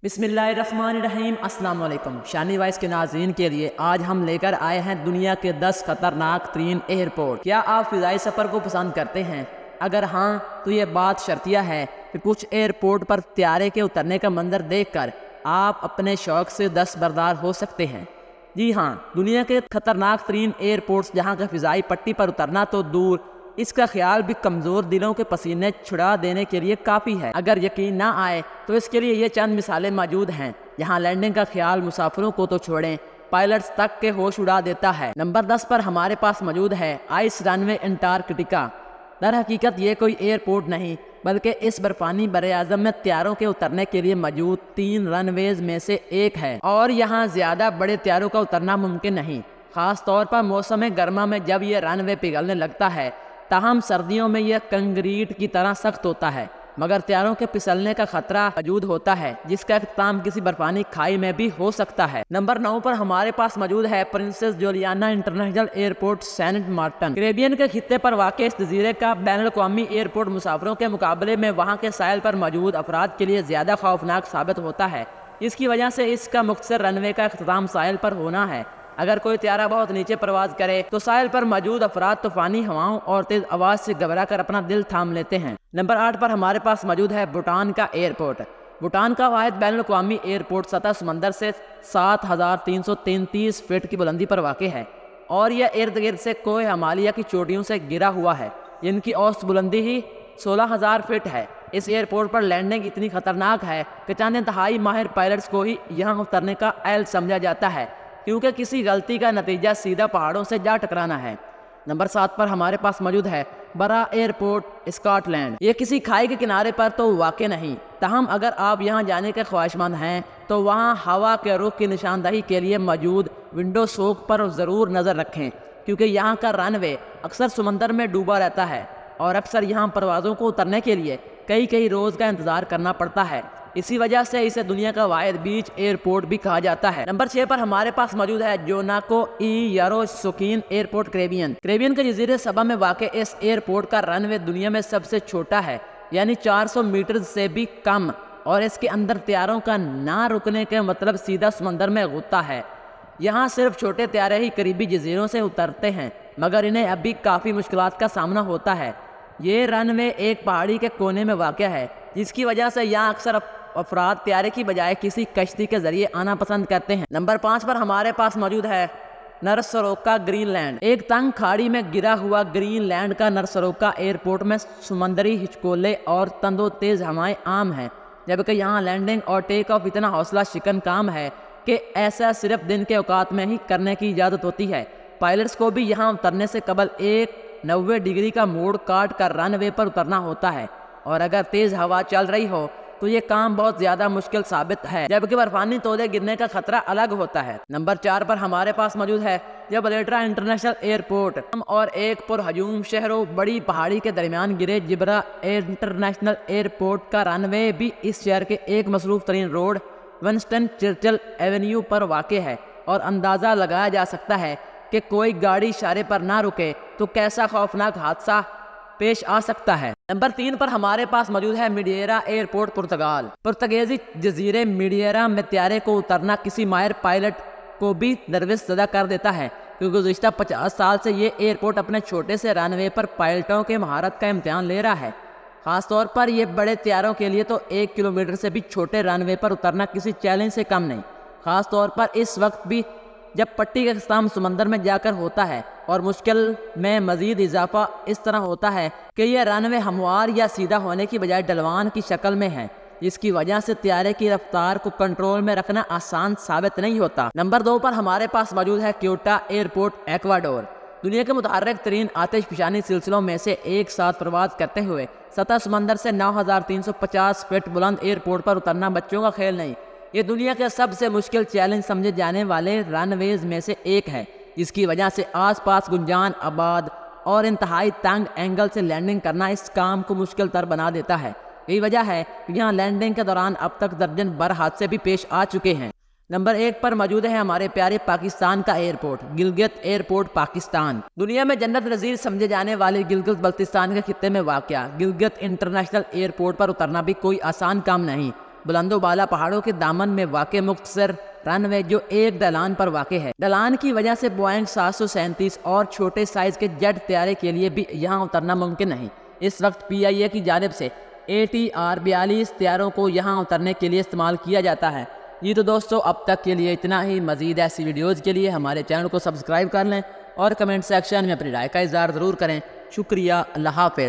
بسم اللہ الرحمن الرحیم۔ السلام علیکم۔ شانی وائس کے ناظرین کے لیے آج ہم لے کر آئے ہیں دنیا کے 10 خطرناک ترین ایئرپورٹ۔ کیا آپ فضائی سفر کو پسند کرتے ہیں؟ اگر ہاں تو یہ بات شرطیہ ہے کہ کچھ ایئرپورٹ پر طیارے کے اترنے کا منظر دیکھ کر آپ اپنے شوق سے دستبردار ہو سکتے ہیں۔ جی ہاں، دنیا کے خطرناک ترین ایئرپورٹس جہاں کا فضائی پٹی پر اترنا تو دور، اس کا خیال بھی کمزور دلوں کے پسینے چھڑا دینے کے لیے کافی ہے۔ اگر یقین نہ آئے تو اس کے لیے یہ چند مثالیں موجود ہیں یہاں لینڈنگ کا خیال مسافروں کو تو چھوڑیں، پائلٹس تک کے ہوش اڑا دیتا ہے۔ نمبر 10 پر ہمارے پاس موجود ہے آئس رن وے انٹارکٹیکا۔ در حقیقت یہ کوئی ایئرپورٹ نہیں بلکہ اس برفانی براعظم میں طیاروں کے اترنے کے لیے موجود 3 رن ویز میں سے ایک ہے، اور یہاں زیادہ بڑے طیاروں کا اترنا ممکن نہیں، خاص طور پر موسم گرما میں جب یہ رن وے پگھلنے لگتا ہے۔ تاہم سردیوں میں یہ کنکریٹ کی طرح سخت ہوتا ہے، مگر طیاروں کے پھسلنے کا خطرہ موجود ہوتا ہے جس کا اختتام کسی برفانی کھائی میں بھی ہو سکتا ہے۔ نمبر 9 پر ہمارے پاس موجود ہے Princess Juliana International Airport Saint Martin. Caribbean کے خطے پر واقع اس جزیرے کا بین الاقوامی ایئرپورٹ مسافروں کے مقابلے میں وہاں کے ساحل پر موجود افراد کے لیے زیادہ خوفناک ثابت ہوتا ہے۔ اس کی وجہ سے اس کا مختصر رن وے کا اختتام ساحل پر ہونا ہے۔ اگر کوئی طیارہ بہت نیچے پرواز کرے تو ساحل پر موجود افراد طوفانی ہواؤں اور تیز آواز سے گھبرا کر اپنا دل تھام لیتے ہیں۔ نمبر 8 پر ہمارے پاس موجود ہے بھوٹان کا ایئرپورٹ۔ بھوٹان کا واحد بین الاقوامی ایئرپورٹ سطح سمندر سے 7333 فٹ کی بلندی پر واقع ہے، اور یہ ارد گرد سے کوہ ہمالیہ کی چوٹیوں سے گرا ہوا ہے جن کی اوسط بلندی ہی 16000 فٹ ہے۔ اس ایئرپورٹ پر لینڈنگ اتنی خطرناک ہے کہ چند انتہائی ماہر پائلٹس کو ہی یہاں اترنے کا اہل سمجھا جاتا ہے، کیونکہ کسی غلطی کا نتیجہ سیدھا پہاڑوں سے جا ٹکرانا ہے۔ نمبر 7 پر ہمارے پاس موجود ہے برا ایئرپورٹ اسکاٹ لینڈ۔ یہ کسی کھائی کے کنارے پر تو واقع نہیں، تاہم اگر آپ یہاں جانے کے خواہشمند ہیں تو وہاں ہوا کے رخ کی نشاندہی کے لیے موجود ونڈو سوک پر ضرور نظر رکھیں، کیونکہ یہاں کا رن وے اکثر سمندر میں ڈوبا رہتا ہے اور اکثر یہاں پروازوں کو اترنے کے لیے کئی روز کا انتظار کرنا پڑتا ہے۔ اسی وجہ سے اسے دنیا کا واحد بیچ ایئرپورٹ بھی کہا جاتا ہے۔ نمبر 6 پر ہمارے پاس موجود ہے جوناکو ای یارو سوکین ایئرپورٹ کیریبین۔ کیریبین کے جزیرے سبا میں واقع اس ایئرپورٹ کا رن وے دنیا میں سب سے چھوٹا ہے، یعنی 400 میٹر سے بھی کم، اور اس کے اندر طیاروں کا نہ رکنے کا مطلب سیدھا سمندر میں غوطہ ہے۔ یہاں صرف چھوٹے طیارے ہی قریبی جزیروں سے اترتے ہیں، مگر انہیں اب بھی کافی مشکلات کا سامنا ہوتا ہے۔ یہ رن وے ایک پہاڑی کے کونے میں واقع ہے، جس کی وجہ سے یہاں اکثر افراد طیارے کی بجائے کسی کشتی کے ذریعے آنا پسند کرتے ہیں۔ نمبر 5 پر ہمارے پاس موجود ہے نرسروکا گرین لینڈ۔ ایک تنگ کھاڑی میں گرا ہوا گرین لینڈ کا نرسروکا ایئرپورٹ میں سمندری ہچکولے اور تند و تیز ہوائیں عام ہیں، جبکہ یہاں لینڈنگ اور ٹیک آف اتنا حوصلہ شکن کام ہے کہ ایسا صرف دن کے اوقات میں ہی کرنے کی اجازت ہوتی ہے۔ پائلٹس کو بھی یہاں اترنے سے قبل 90 ڈگری کا موڑ کاٹ کر رن وے پر اترنا ہوتا ہے، اور اگر تیز ہوا چل رہی ہو تو یہ کام بہت زیادہ مشکل ثابت ہے، جبکہ برفانی تودے گرنے کا خطرہ الگ ہوتا ہے۔ نمبر 4 پر ہمارے پاس موجود ہے جبلیٹرا انٹرنیشنل ایئرپورٹ، اور ایک پرہجوم شہر و بڑی پہاڑی کے درمیان گرے جبرا انٹرنیشنل ایئرپورٹ کا رن وے بھی اس شہر کے ایک مصروف ترین روڈ ونسٹن چرچل ایونیو پر واقع ہے، اور اندازہ لگایا جا سکتا ہے کہ کوئی گاڑی اشارے پر نہ رکے تو کیسا خوفناک حادثہ پیش آ سکتا ہے۔ نمبر 3 پر ہمارے پاس موجود ہے میڈیرا ایئرپورٹ پرتگال۔ پرتگیزی جزیرے میڈیرا میں طیارے کو اترنا کسی ماہر پائلٹ کو بھی نروس زدہ کر دیتا ہے، کیونکہ گزشتہ 50 سال سے یہ ایئرپورٹ اپنے چھوٹے سے رن وے پر پائلٹوں کے مہارت کا امتحان لے رہا ہے۔ خاص طور پر یہ بڑے طیاروں کے لیے تو 1 کلومیٹر سے بھی چھوٹے رن وے پر اترنا کسی چیلنج سے کم نہیں، خاص طور پر اس وقت بھی جب پٹی کا اختتام سمندر میں جا کر ہوتا ہے، اور مشکل میں مزید اضافہ اس طرح ہوتا ہے کہ یہ رن وے ہموار یا سیدھا ہونے کی بجائے ڈھلوان کی شکل میں ہے، جس کی وجہ سے طیارے کی رفتار کو کنٹرول میں رکھنا آسان ثابت نہیں ہوتا۔ نمبر 2 پر ہمارے پاس موجود ہے کیوٹا ایئرپورٹ ایکواڈور۔ دنیا کے متحرک ترین آتش فشانی سلسلوں میں سے ایک ساتھ پرواز کرتے ہوئے سطح سمندر سے 9350 فٹ بلند ایئرپورٹ پر اترنا بچوں کا کھیل نہیں، یہ دنیا کے سب سے مشکل چیلنج سمجھے جانے والے رن ویز میں سے ایک ہے، جس کی وجہ سے آس پاس گنجان آباد اور انتہائی تنگ اینگل سے لینڈنگ کرنا اس کام کو مشکل تر بنا دیتا ہے۔ یہی وجہ ہے کہ یہاں لینڈنگ کے دوران اب تک درجن بھر حادثے بھی پیش آ چکے ہیں۔ نمبر 1 پر موجود ہے ہمارے پیارے پاکستان کا ایئرپورٹ گلگت ایئرپورٹ پاکستان۔ دنیا میں جنت نظیر سمجھے جانے والے گلگت بلتستان کے خطے میں واقع گلگت انٹرنیشنل ایئرپورٹ پر اترنا بھی کوئی آسان کام نہیں، بلند و بالا پہاڑوں کے دامن میں واقع مختصر رن وے جو ایک ڈھلان پر واقع ہے۔ ڈھلان کی وجہ سے بوئنگ 737 اور چھوٹے سائز کے جیٹ طیارے کے لیے بھی یہاں اترنا ممکن نہیں۔ اس وقت PIA کی جانب سے ATR-42 طیاروں کو یہاں اترنے کے لیے استعمال کیا جاتا ہے۔ یہ تو دوستو اب تک کے لیے اتنا ہی۔ مزید ایسی ویڈیوز کے لیے ہمارے چینل کو سبسکرائب کر لیں اور کمنٹ سیکشن میں اپنی رائے کا اظہار ضرور کریں۔ شکریہ، اللہ حافظ۔